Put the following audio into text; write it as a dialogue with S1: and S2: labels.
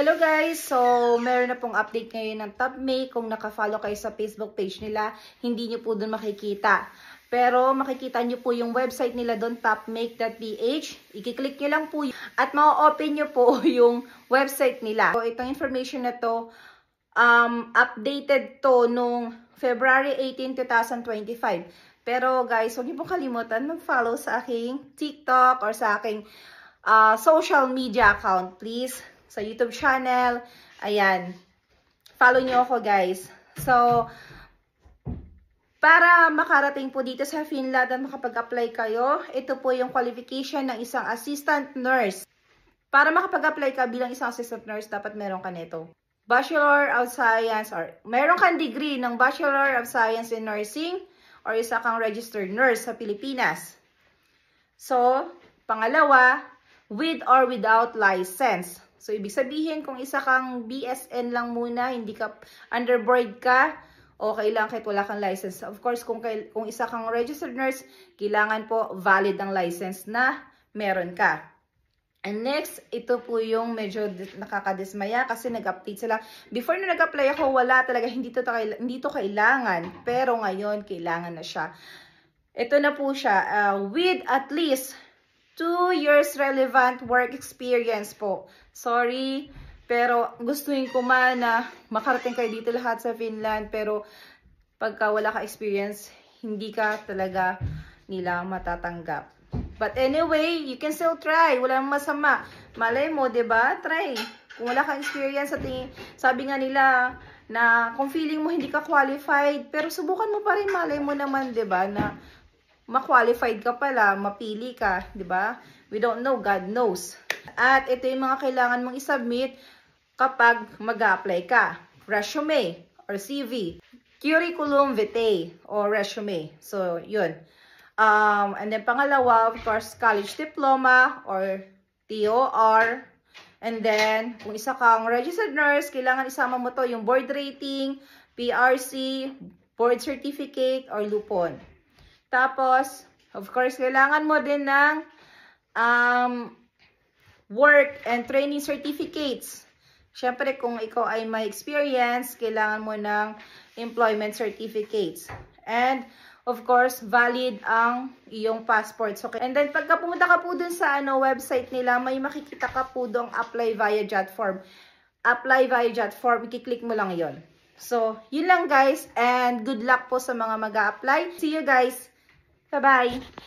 S1: Hello guys! So, meron na pong update ngayon ng TopMake. Kung naka-follow kayo sa Facebook page nila, hindi nyo po doon makikita. Pero makikita nyo po yung website nila doon, topmake.ph. I-click nyo lang po at ma-open nyo po yung website nila. So, itong information na to, updated to nung February 18, 2025. Pero guys, huwag niyo pong kalimutan mag-follow sa aking TikTok or sa aking social media account, please. Sa YouTube channel. Ayan. Follow nyo ako, guys. So, para makarating po dito sa Finland at makapag-apply kayo, ito po yung qualification ng isang assistant nurse. Para makapag-apply ka bilang isang assistant nurse, dapat meron ka nito. Bachelor of Science or meron kang degree ng Bachelor of Science in Nursing or isa kang registered nurse sa Pilipinas. So, pangalawa, with or without license. So, ibig sabihin, kung isa kang BSN lang muna, hindi ka underboard ka, okay lang kahit wala kang license. Of course, kung isa kang registered nurse, kailangan po valid ang license na meron ka. And next, ito po yung medyo nakakadismaya kasi nag-update sila. Before na nag-apply ako, wala talaga, hindi to kailangan. Pero ngayon, kailangan na siya. Ito na po siya, with at least 2 years relevant work experience po. Sorry, pero gustuin ko man na makarating kayo dito lahat sa Finland. Pero pagka wala ka experience, hindi ka talaga nila matatanggap. But anyway, you can still try. Walang masama. Malay mo, 'di ba? Try. Kung wala kang experience, sabi nga nila na kung feeling mo hindi ka qualified, pero subukan mo pa rin, malay mo naman, 'di ba, na ma-qualified ka pala, mapili ka, 'di ba? We don't know, God knows. At ito yung mga kailangan mong i-submit kapag mag-apply ka. Resume or CV. Curriculum vitae or resume. So, yun. And then pangalawa, of course, college diploma or TOR. And then, kung isa kang registered nurse, kailangan isama mo to yung board rating, PRC, board certificate, or lupon. Tapos, of course, kailangan mo din ng work and training certificates. Siyempre, kung ikaw ay may experience, kailangan mo ng employment certificates. And, of course, valid ang iyong passport. So, and then, pagka pumunta ka po dun sa website nila, may makikita ka po doong apply via JOT form. Apply via JOT form, i-click mo lang yon. So, yun lang guys. And good luck po sa mga mag-a-apply. See you guys! Bye-bye!